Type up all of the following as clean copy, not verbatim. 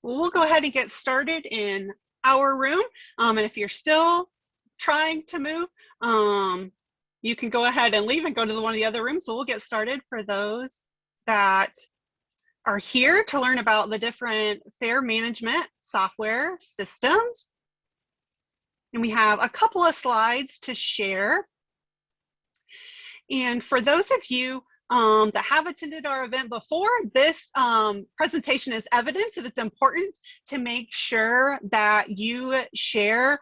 We'll go ahead and get started in our room. And if you're still trying to move, you can go ahead and leave and go to one of the other rooms. So we'll get started for those that are here to learn about the different fair management software systems. And we have a couple of slides to share. And for those of you that have attended our event before, this presentation is evidence that it's important to make sure that you share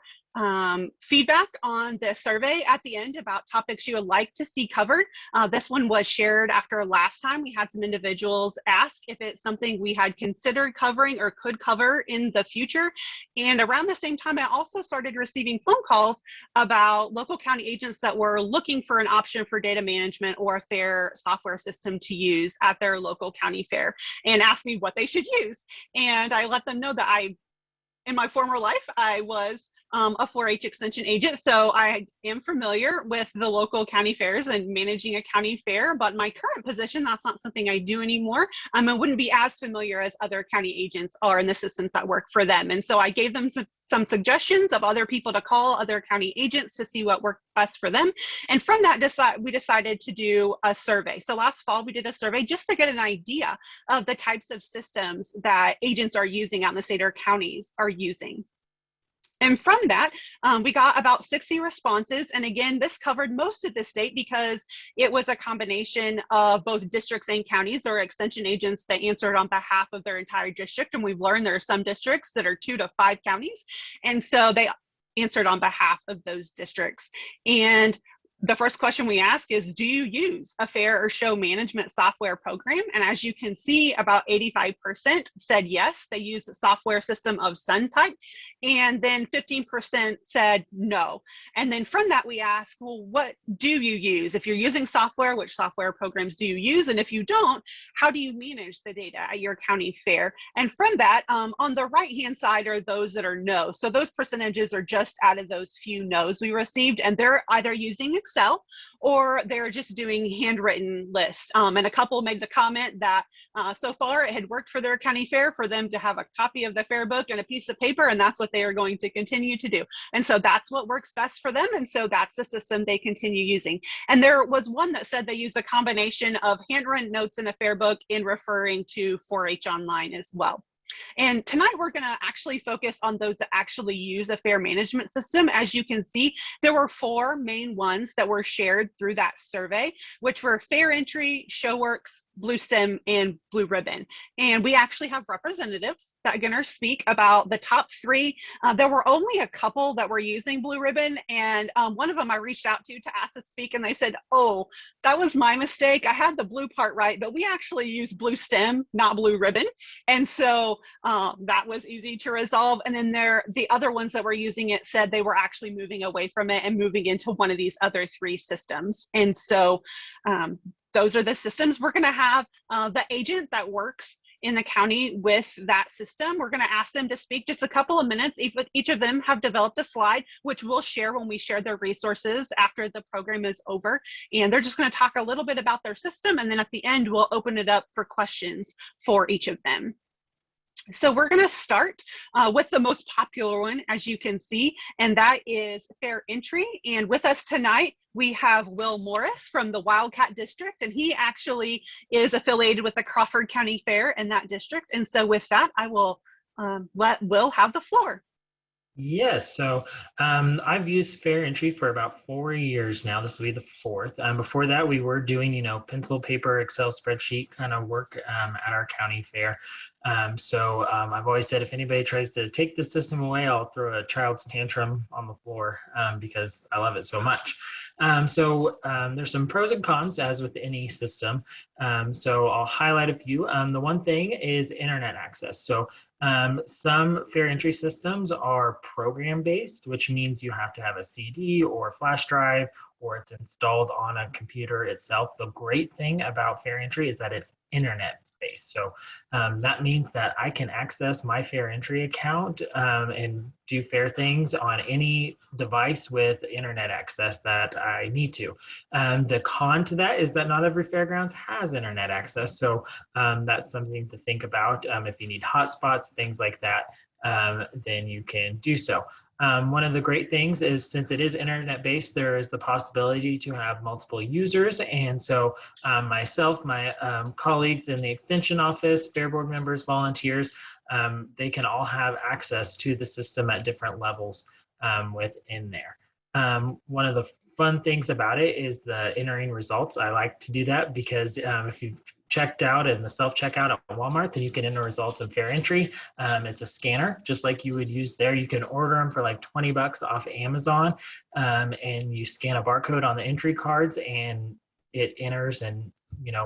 feedback on the survey at the end about topics you would like to see covered. This one was shared after last time. We had some individuals ask if it's something we had considered covering or could cover in the future. And around the same time, I also started receiving phone calls about local county agents that were looking for an option for data management or a fair software system to use at their local county fair and asked me what they should use. And I let them know that in my former life, I was a 4-H extension agent, so I am familiar with the local county fairs and managing a county fair, but my current position, that's not something I do anymore. I wouldn't be as familiar as other county agents are in the systems that work for them. And so I gave them some suggestions of other people to call, other county agents, to see what worked best for them. And from that, we decided to do a survey. So last fall, we did a survey just to get an idea of the types of systems that agents are using out in the state or counties are using. And from that, we got about 60 responses. And again, this covered most of the state because it was a combination of both districts and counties or extension agents that answered on behalf of their entire district. And we've learned there are some districts that are 2 to 5 counties. And so they answered on behalf of those districts. And the first question we ask is, do you use a fair or show management software program? And as you can see, about 85% said yes, they use the software system of some type. And then 15% said no. And then from that, we ask, well, what do you use? If you're using software, which software programs do you use? And if you don't, how do you manage the data at your county fair? And from that, on the right-hand side are those that are no. So those percentages are just out of those few no's we received, and they're either using Excel or they're just doing handwritten lists. And a couple made the comment that so far it had worked for their county fair for them to have a copy of the fair book and a piece of paper, and that's what they are going to continue to do. And so that's what works best for them, and so that's the system they continue using. And there was one that said they use a combination of handwritten notes in a fair book in referring to 4-H online as well. And tonight we're going to actually focus on those that actually use a fair management system. As you can see, there were 4 main ones that were shared through that survey, which were Fair Entry, ShowWorks, BlueStem, and Blue Ribbon. And we actually have representatives that are going to speak about the top 3. There were only a couple that were using Blue Ribbon, and one of them I reached out to ask to speak, and they said, oh, that was my mistake. I had the blue part right, but we actually use BlueStem, not Blue Ribbon. And so that was easy to resolve. And then the other ones that were using it said they were actually moving away from it and moving into one of these other 3 systems. And so those are the systems. We're going to have the agent that works in the county with that system. We're going to ask them to speak just a couple of minutes. Each of them have developed a slide, which we'll share when we share their resources after the program is over. And they're just going to talk a little bit about their system. And then at the end, we'll open it up for questions for each of them. So we're going to start with the most popular one, as you can see, and that is Fair Entry. And with us tonight, we have Will Morris from the Wildcat District, and he actually is affiliated with the Crawford County Fair in that district. And so with that, I will let Will have the floor. Yes, so I've used Fair Entry for about 4 years now. This will be the 4th. Before that, we were doing, pencil, paper, Excel spreadsheet kind of work at our county fair. I've always said if anybody tries to take the system away, I'll throw a child's tantrum on the floor because I love it so much. There's some pros and cons as with any system. So I'll highlight a few. The one thing is internet access. So some Fair Entry systems are program-based, which means you have to have a CD or a flash drive, or it's installed on a computer itself. The great thing about Fair Entry is that it's internet-based. base. So that means that I can access my fair entry account and do fair things on any device with internet access that I need to. The con to that is that not every fairgrounds has internet access. So that's something to think about. If you need hotspots, things like that, then you can do so. One of the great things is since it is internet based, there is the possibility to have multiple users. And so myself, my colleagues in the extension office, fair board members, volunteers, they can all have access to the system at different levels within there. One of the fun things about it is the entering results. I like to do that because if you've checked out in the self-checkout at Walmart, then you can enter results in fair entry. It's a scanner, just like you would use there. You can order them for like 20 bucks off Amazon, and you scan a barcode on the entry cards and it enters, and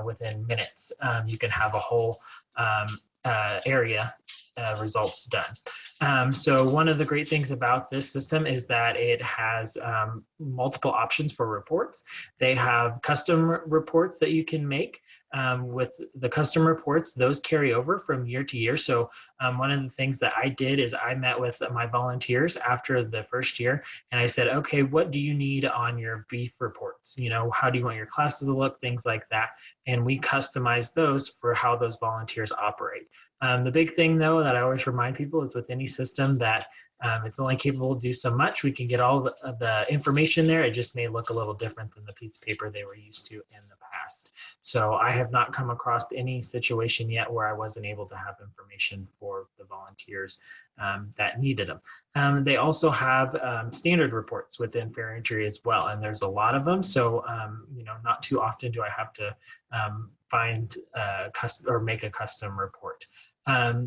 within minutes, you can have a whole area results done. So one of the great things about this system is that it has multiple options for reports. They have custom reports that you can make. With the custom reports, those carry over from year to year. So one of the things that I did is I met with my volunteers after the first year, and I said, okay, what do you need on your beef reports? How do you want your classes to look, things like that. And we customize those for how those volunteers operate. The big thing, though, that I always remind people is with any system that it's only capable to do so much. We can get all the information there. It just may look a little different than the piece of paper they were used to in the past. So I have not come across any situation yet where I wasn't able to have information for the volunteers that needed them. They also have standard reports within fair entry as well, and there's a lot of them. So not too often do I have to find or make a custom report.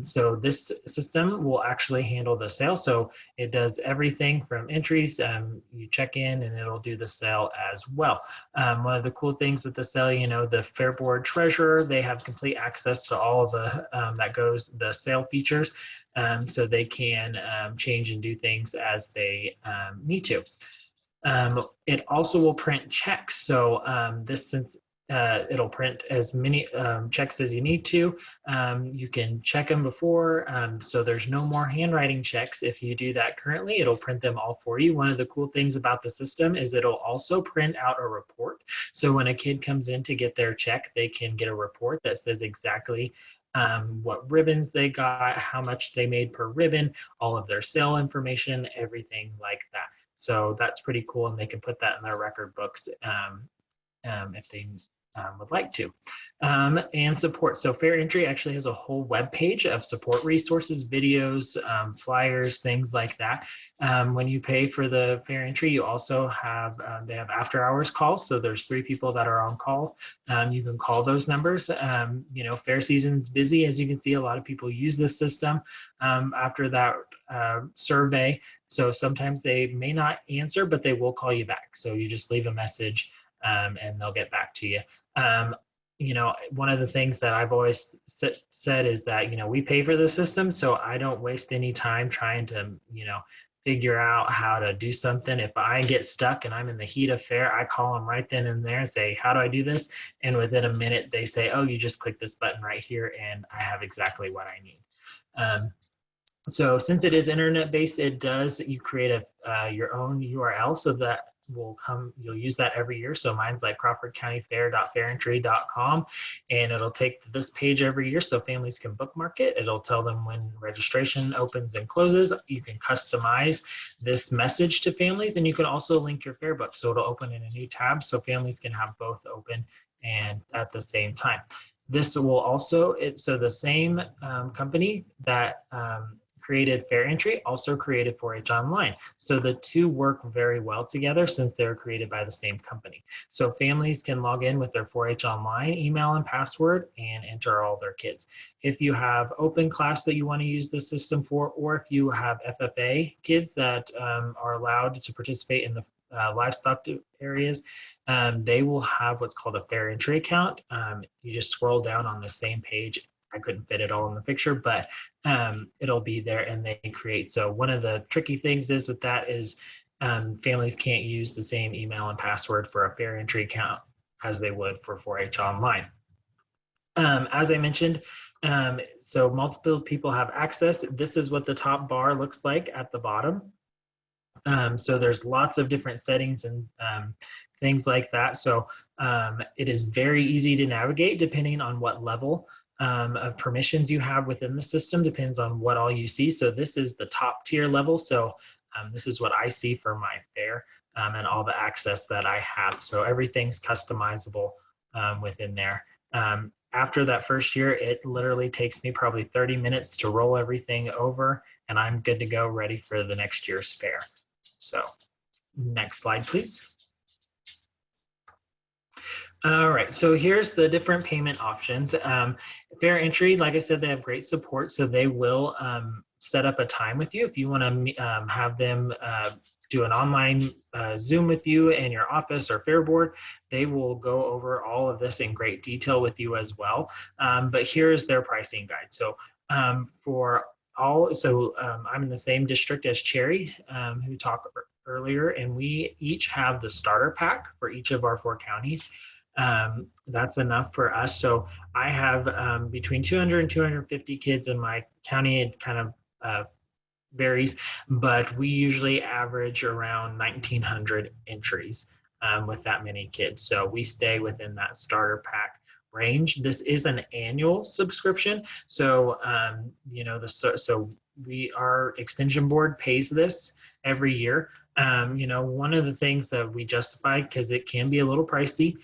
So this system will actually handle the sale. So it does everything from entries. You check in and it'll do the sale as well. One of the cool things with the sale, the fair board treasurer, they have complete access to all of the sale features. So they can change and do things as they need to. It also will print checks. So since it'll print as many checks as you need to. You can check them before, so there's no more handwriting checks. If you do that currently, it'll print them all for you. One of the cool things about the system is it'll also print out a report. So when a kid comes in to get their check, they can get a report that says exactly what ribbons they got, how much they made per ribbon, all of their sale information, everything like that. So that's pretty cool, and they can put that in their record books if they would like to. And support. So Fair Entry actually has a whole web page of support resources, videos, flyers, things like that. When you pay for the Fair Entry, you also have, they have after hours calls. So there's 3 people that are on call. You can call those numbers. Fair season's busy. As you can see, a lot of people use this system after that survey. So sometimes they may not answer, but they will call you back. So you just leave a message and they'll get back to you. One of the things that I've always said is that, we pay for the system, so I don't waste any time trying to, figure out how to do something. If I get stuck and I'm in the heat of fair, I call them right then and there and say, how do I do this? And within a minute, they say, oh, you just click this button right here, and I have exactly what I need. So since it is internet-based, you create your own URL, so that you'll use that every year. So mine's like crawfordcountyfair.fairentry.com, and it'll take to this page every year so families can bookmark it. It'll tell them when registration opens and closes. You can customize this message to families, and you can also link your fair book. So it'll open in a new tab so families can have both open and at the same time. This will also, so the same company that created Fair Entry also created 4-H Online. So the two work very well together since they're created by the same company. So families can log in with their 4-H Online email and password and enter all their kids. If you have open class that you want to use the system for, or if you have FFA kids that are allowed to participate in the livestock areas, they will have what's called a Fair Entry account. You just scroll down on the same page. I couldn't fit it all in the picture, but it'll be there and they create. So one of the tricky things is with that is families can't use the same email and password for a Fair Entry account as they would for 4-H Online. As I mentioned, so multiple people have access. This is what the top bar looks like at the bottom. So there's lots of different settings and things like that. So it is very easy to navigate depending on what level of permissions you have within the system, depends on what all you see. So this is the top tier level. So this is what I see for my fair and all the access that I have. So everything's customizable within there. After that first year, it literally takes me probably 30 minutes to roll everything over, and I'm good to go, ready for the next year's fair. So next slide, please. All right, so here's the different payment options. Fair Entry, like I said, they have great support, so they will set up a time with you if you want to have them do an online Zoom with you in your office or fair board. They will go over all of this in great detail with you as well. But here's their pricing guide. So for all, so I'm in the same district as Cherry, who talked earlier, and we each have the starter pack for each of our 4 counties. That's enough for us. So I have between 200 and 250 kids in my county. It kind of varies, but we usually average around 1,900 entries with that many kids. So we stay within that starter pack range. This is an annual subscription. So, you know, so our extension board pays this every year. You know, one of the things that we justify, because it can be a little pricey,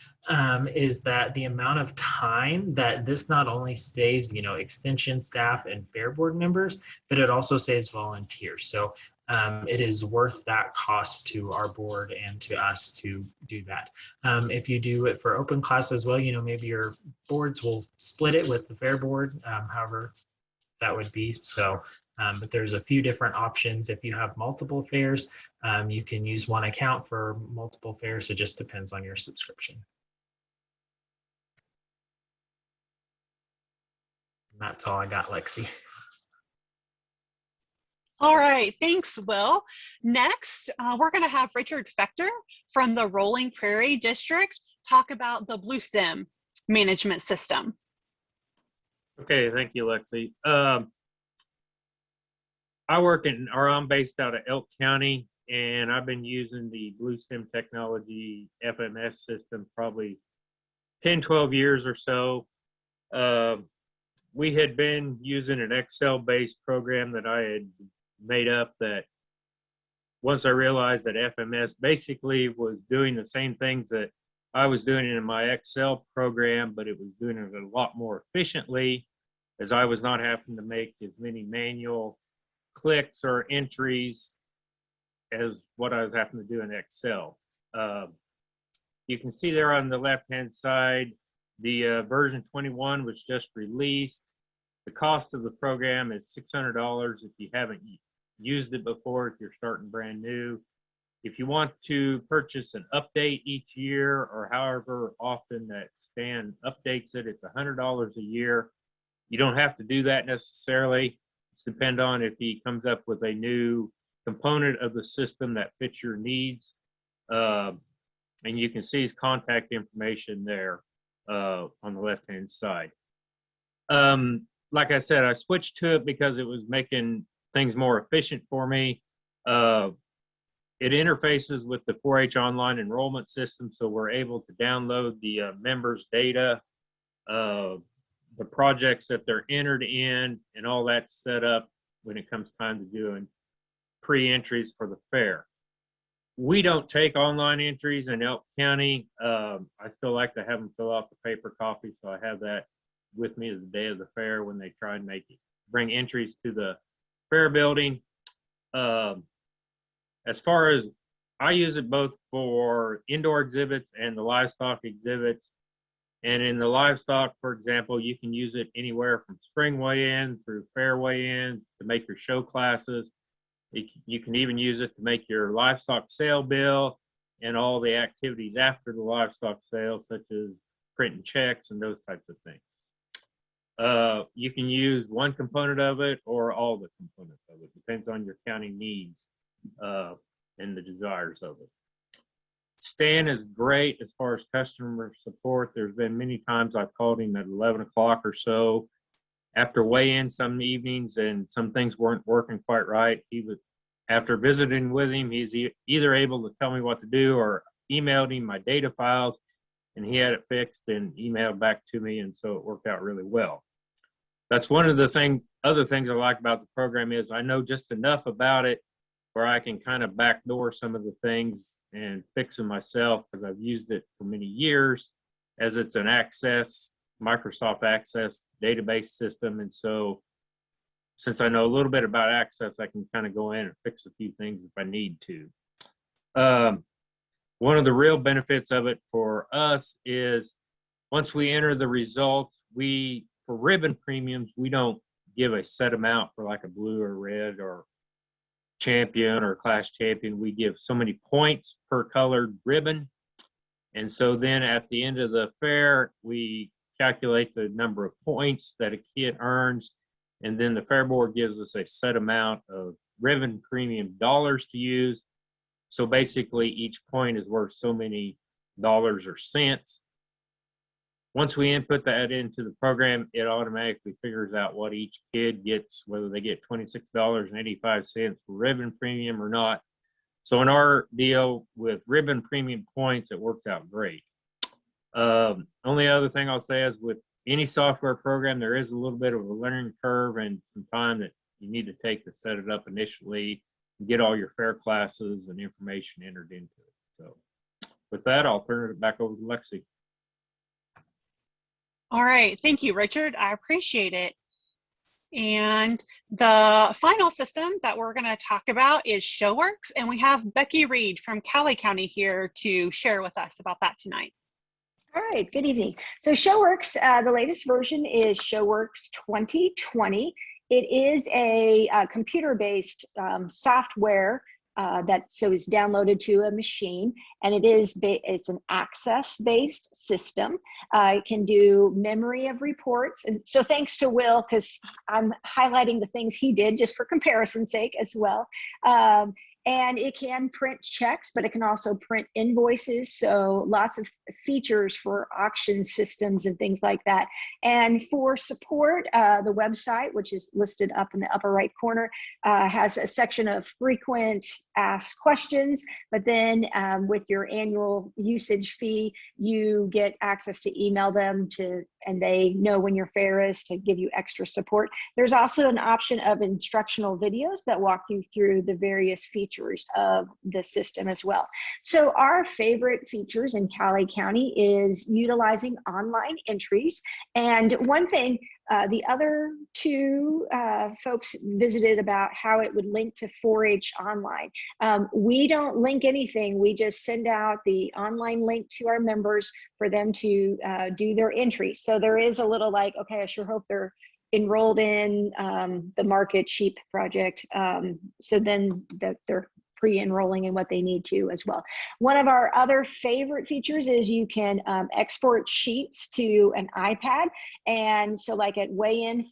is that the amount of time that this not only saves, you know, extension staff and fair board members, but it also saves volunteers. So it is worth that cost to our board and to us to do that. If you do it for open class as well, you know, maybe your boards will split it with the fair board, however that would be. So, but there's a few different options. If you have multiple fairs, you can use one account for multiple fairs. It just depends on your subscription. And that's all I got, Lexi. All right, thanks, Will. Next, we're going to have Richard Fechter from the Rolling Prairie District talk about the Blue Stem management system. Okay, thank you, Lexi. I'm based out of Elk County, and I've been using the Blue Stem Technology FMS system probably 10, 12 years or so. We had been using an Excel-based program that I had made up, that once I realized that FMS basically was doing the same things that I was doing in my Excel program, but it was doing it a lot more efficiently, as I was not having to make as many manual clicks or entries as what I was having to do in Excel. You can see there on the left-hand side, the version 21 was just released. The cost of the program is $600 if you haven't used it before, if you're starting brand new. If you want to purchase an update each year, or however often that Stan updates it, it's $100 a year. You don't have to do that necessarily. It's depend on if he comes up with a new component of the system that fits your needs. And you can see his contact information there on the left-hand side. Like I said, I switched to it because it was making things more efficient for me. It interfaces with the 4-H online enrollment system, so we're able to download the members' data, the projects that they're entered in, and all that's set up when it comes time to doing pre-entries for the fair. We don't take online entries in Elk County. I still like to have them fill out the paper copy, so I have that with me the day of the fair when they try and bring entries to the fair building. As far as, I use it both for indoor exhibits and the livestock exhibits. And in the livestock, for example, you can use it anywhere from spring weigh-in through fair weigh-in to make your show classes. You can even use it to make your livestock sale bill and all the activities after the livestock sale, such as printing checks and those types of things. You can use one component of it or all the components of it. Depends on your county needs and the desires of it. Stan is great as far as customer support. There's been many times I've called him at 11 o'clock or so after weigh-in some evenings, and some things weren't working quite right. He was, after visiting with him, he's either able to tell me what to do or emailed him my data files, and he had it fixed and emailed back to me, and so it worked out really well. That's one of the other things I like about the program is I know just enough about it where I can kind of backdoor some of the things and fix them myself, because I've used it for many years, as it's an Microsoft Access database system. And so since I know a little bit about Access, I can kind of go in and fix a few things if I need to. One of the real benefits of it for us is once we enter the results, for ribbon premiums, we don't give a set amount for like a blue or red or champion or class champion. We give so many points per colored ribbon. And so then at the end of the fair, we calculate the number of points that a kid earns. And then the fair board gives us a set amount of ribbon premium dollars to use. So basically each point is worth so many dollars or cents. Once we input that into the program, it automatically figures out what each kid gets, whether they get $26.85 for ribbon premium or not. So in our deal with ribbon premium points, it works out great. Only other thing I'll say is with any software program, there is a little bit of a learning curve and some time that you need to take to set it up initially, and get all your fair classes and information entered into it. So with that, I'll turn it back over to Lexi. All right, thank you, Richard. I appreciate it. And the final system that we're going to talk about is ShowWorks, and we have Becky Reed from Cali County here to share with us about that tonight. All right, good evening. So ShowWorks, the latest version is ShowWorks 2020. It is a computer-based software that is downloaded to a machine, and it's an access-based system. It can do memory of reports, and so thanks to Will, because I'm highlighting the things he did just for comparison's sake as well. And it can print checks, but it can also print invoices. So lots of features for auction systems and things like that. And for support, the website, which is listed up in the upper right corner, has a section of frequent asked questions. But then with your annual usage fee, you get access to email them and they know when your fair is to give you extra support. There's also an option of instructional videos that walk you through the various features of the system as well. So our favorite features in Cali County is utilizing online entries. And one thing, the other two folks visited about how it would link to 4-H online. We don't link anything. We just send out the online link to our members for them to do their entry. So there is a little like, okay, I sure hope they're enrolled in the Market Sheep project. So then they're pre-enrolling in what they need to as well. One of our other favorite features is you can export sheets to an iPad. And so like at weigh-in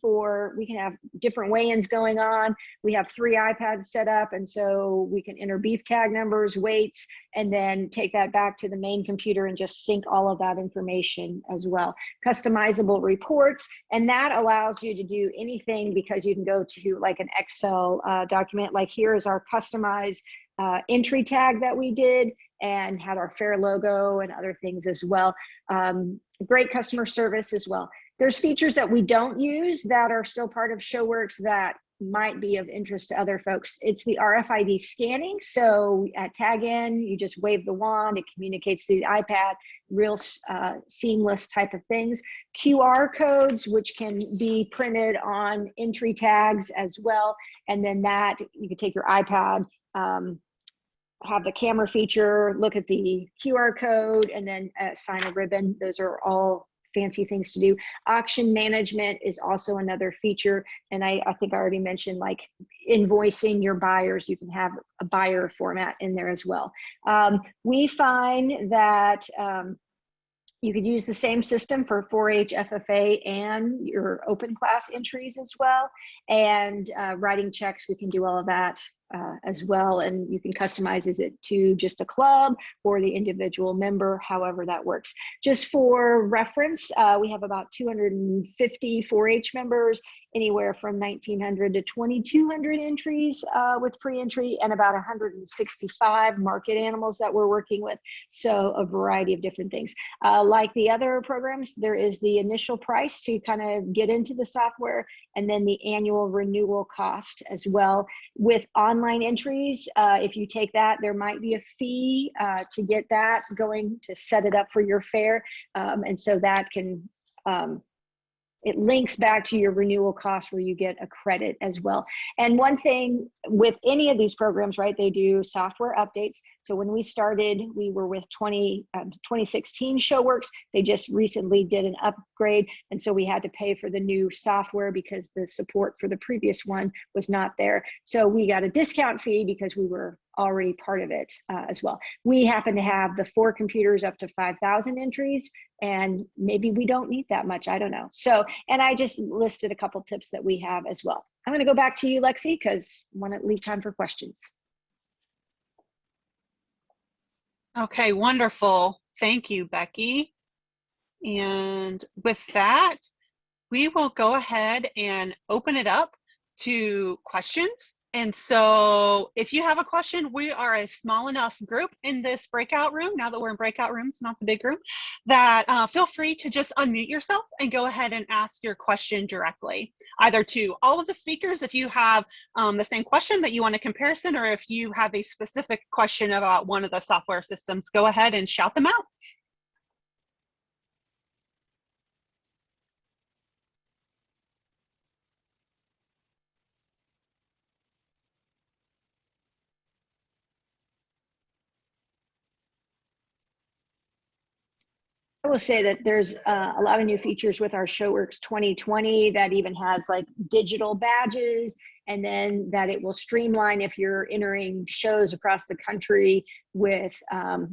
we can have different weigh-ins going on. We have 3 iPads set up. And so we can enter beef tag numbers, weights, and then take that back to the main computer and just sync all of that information as well. Customizable reports, and that allows you to do anything because you can go to like an Excel document. Like here is our customized entry tag that we did and had our fair logo and other things as well. Great customer service as well. There's features that we don't use that are still part of ShowWorks that might be of interest to other folks. It's the RFID scanning. So at tag in, you just wave the wand, it communicates to the iPad, real seamless type of things. QR codes, which can be printed on entry tags as well. And then that, you can take your iPad, have the camera feature, look at the QR code, and then sign a ribbon. Those are all fancy things to do. Auction management is also another feature. And I think I already mentioned like invoicing your buyers. You can have a buyer format in there as well. We find that you could use the same system for 4-H, FFA, and your open class entries as well. And writing checks, we can do all of that as well, and you can customize is it to just a club or the individual member, however that works. Just for reference, we have about 250 4-H members, anywhere from 1,900 to 2,200 entries with pre-entry, and about 165 market animals that we're working with. So a variety of different things. Like the other programs, there is the initial price to kind of get into the software, and then the annual renewal cost as well. With online entries, if you take that, there might be a fee to get that going, to set it up for your fair. And so that can, it links back to your renewal cost where you get a credit as well. And one thing with any of these programs, right, they do software updates. So when we started, we were with 2016 ShowWorks. They just recently did an upgrade. And so we had to pay for the new software because the support for the previous one was not there. So we got a discount fee because we were already part of it as well. We happen to have the 4 computers up to 5,000 entries, and maybe we don't need that much, I don't know. So, and I just listed a couple tips that we have as well. I'm gonna go back to you, Lexi, because I want to leave time for questions. Okay, wonderful. Thank you, Becky. And with that, we will go ahead and open it up to questions. And so if you have a question, we are a small enough group in this breakout room, now that we're in breakout rooms, not the big room, that feel free to just unmute yourself and go ahead and ask your question directly, either to all of the speakers if you have the same question that you want a comparison, or if you have a specific question about one of the software systems, go ahead and shout them out. I will say that there's a lot of new features with our ShowWorks 2020 that even has like digital badges, and then that it will streamline if you're entering shows across the country with,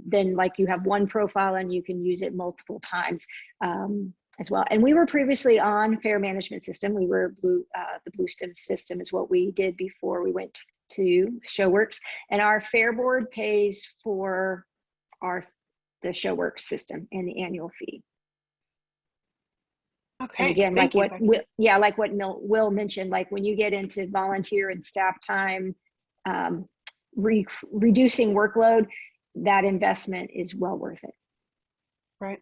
then like you have one profile and you can use it multiple times as well. And we were previously on Fair Management System. We were the BlueStem system is what we did before we went to ShowWorks, and our Fair Board pays for the ShowWorks system and the annual fee. Okay. And again, like what Will mentioned, like when you get into volunteer and staff time, reducing workload, that investment is well worth it. Right.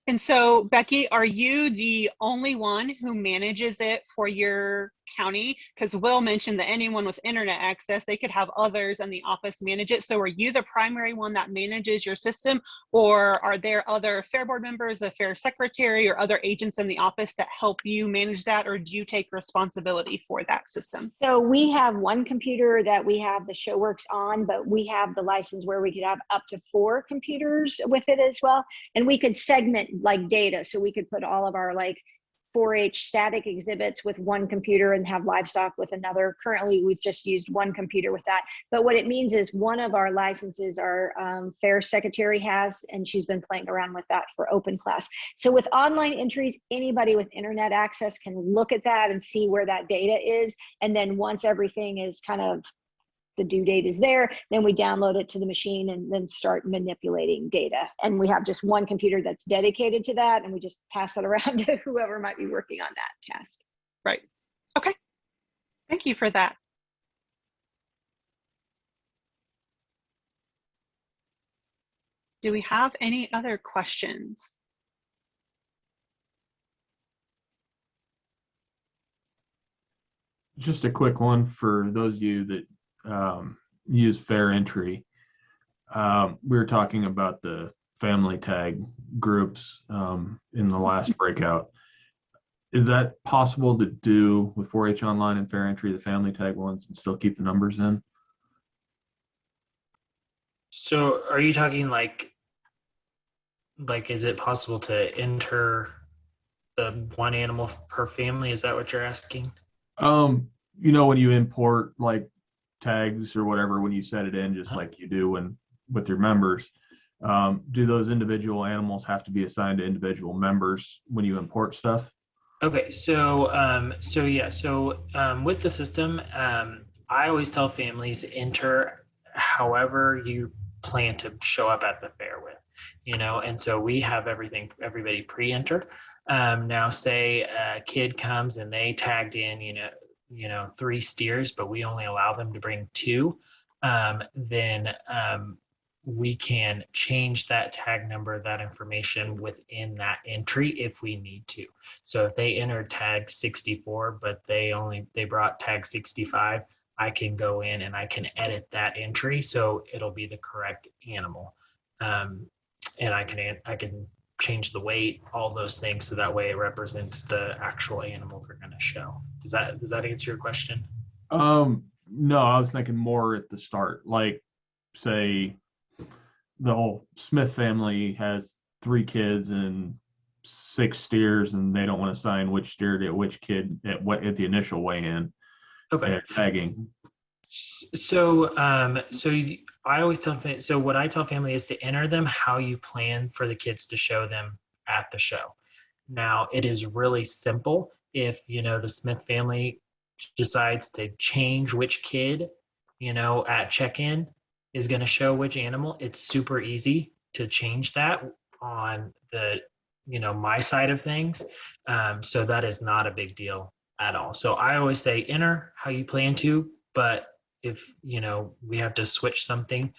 And so, Becky, are you the only one who manages it for your county? Because Will mentioned that anyone with internet access, they could have others in the office manage it. So are you the primary one that manages your system, or are there other Fair Board members, a Fair Secretary, or other agents in the office that help you manage that, or do you take responsibility for that system? So we have one computer that we have the ShowWorks on, but we have the license where we could have up to 4 computers with it as well. And we could segment like data. So we could put all of our like 4-H static exhibits with one computer and have livestock with another. Currently, we've just used one computer with that. But what it means is one of our licenses our Fair Secretary has, and she's been playing around with that for open class. So with online entries, anybody with internet access can look at that and see where that data is. And then once everything is kind of, the due date is there, then we download it to the machine and then start manipulating data. And we have just one computer that's dedicated to that, and we just pass that around to whoever might be working on that task. Right. Okay. Thank you for that. Do we have any other questions? Just a quick one for those of you that use Fair Entry. We were talking about the family tag groups in the last breakout. Is that possible to do with 4-H Online and Fair Entry, the family tag ones, and still keep the numbers in? So are you talking like is it possible to enter the one animal per family? Is that what you're asking? You know, when you import like tags or whatever, when you set it in, just like you do with your members, do those individual animals have to be assigned to individual members when you import stuff? Okay, so with the system, I always tell families enter however you plan to show up at the fair with, and so we have everybody pre-enter. Now say a kid comes and they tagged in, 3 steers, but we only allow them to bring 2. Then we can change that tag number, that information within that entry if we need to. So if they entered tag 64, but they brought tag 65, I can go in and I can edit that entry so it'll be the correct animal. And I can change the weight, all those things, so that way it represents the actual animal they're going to show. Does that answer your question? No, I was thinking more at the start, like say the whole Smith family has 3 kids and 6 steers, and they don't want to assign which steer to which kid at the initial weigh-in. Okay. Tagging. So I always so what I tell family is to enter them how you plan for the kids to show them at the show. Now it is really simple. If the Smith family decides to change which kid, at check-in is going to show which animal, it's super easy to change that on the, my side of things. So that is not a big deal at all. So I always say enter how you plan to, but if we have to switch something,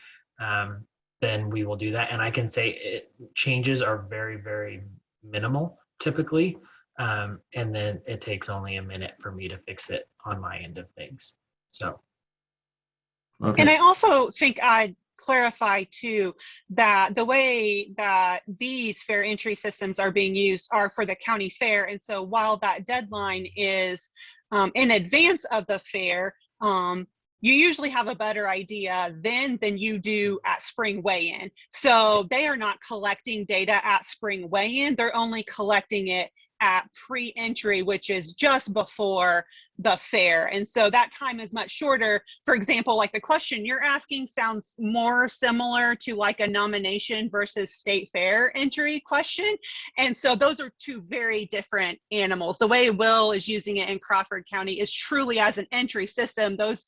then we will do that. And I can say changes are very, very minimal typically. And then it takes only a minute for me to fix it on my end of things. So. Okay. And I also think I'd clarify too that the way that these fair entry systems are being used are for the county fair. And so while that deadline is in advance of the fair, you usually have a better idea then than you do at spring weigh-in. So they are not collecting data at spring weigh-in. They're only collecting it at pre-entry, which is just before the fair. And so that time is much shorter. For example, like the question you're asking sounds more similar to like a nomination versus state fair entry question. And so those are 2 very different animals. The way Will is using it in Crawford County is truly as an entry system. Those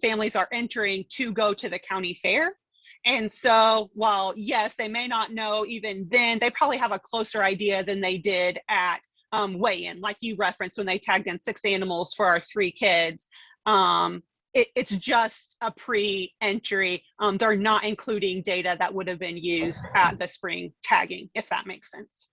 families are entering to go to the county fair. And so while, yes, they may not know even then, they probably have a closer idea than they did at weigh-in, like you referenced when they tagged in 6 animals for our 3 kids. It's just a pre-entry. They're not including data that would have been used at the spring tagging, if that makes sense.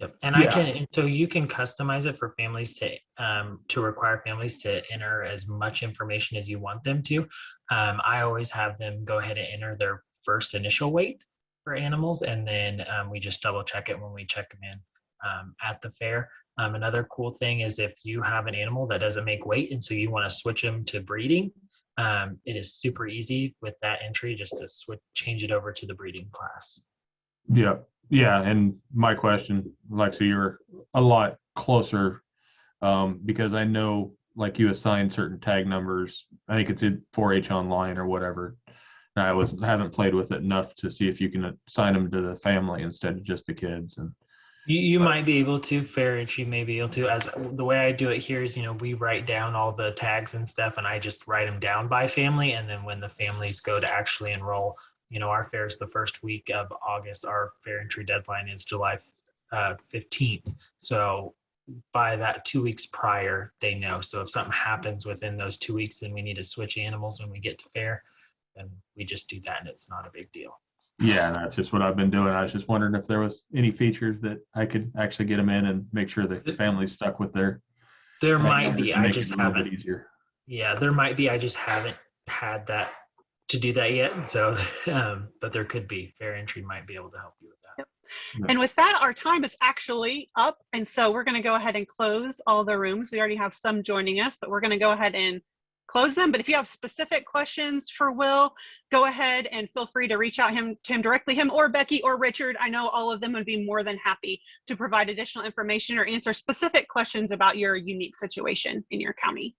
Yep. And so you can customize it for families to require families to enter as much information as you want them to. I always have them go ahead and enter their first initial weight for animals, and then we just double check it when we check them in at the fair. Another cool thing is if you have an animal that doesn't make weight and so you want to switch them to breeding, it is super easy with that entry just to change it over to the breeding class. Yeah, and my question, Alexa, you're a lot closer because I know like you assign certain tag numbers. I think it's in 4-H online or whatever. And I haven't played with it enough to see if you can assign them to the family instead of just the kids. And you might be able to, fair entry may be able to. As the way I do it here is, we write down all the tags and stuff, and I just write them down by family. And then when the families go to actually enroll, our fair is the first week of August. Our fair entry deadline is July 15th. So by that 2 weeks prior, they know. So if something happens within those 2 weeks and we need to switch animals when we get to fair, then we just do that and it's not a big deal. Yeah, that's just what I've been doing. I was just wondering if there was any features that I could actually get them in and make sure the family's stuck with their. There might be. I just haven't. Easier. Yeah, there might be. I just haven't had that to do that yet. So, but there could be. Fair entry might be able to help you with that. Yep. And with that, our time is actually up. And so we're going to go ahead and close all the rooms. We already have some joining us, but we're going to go ahead and close them. But if you have specific questions for Will, go ahead and feel free to reach out to him directly, him or Becky or Richard. I know all of them would be more than happy to provide additional information or answer specific questions about your unique situation in your county.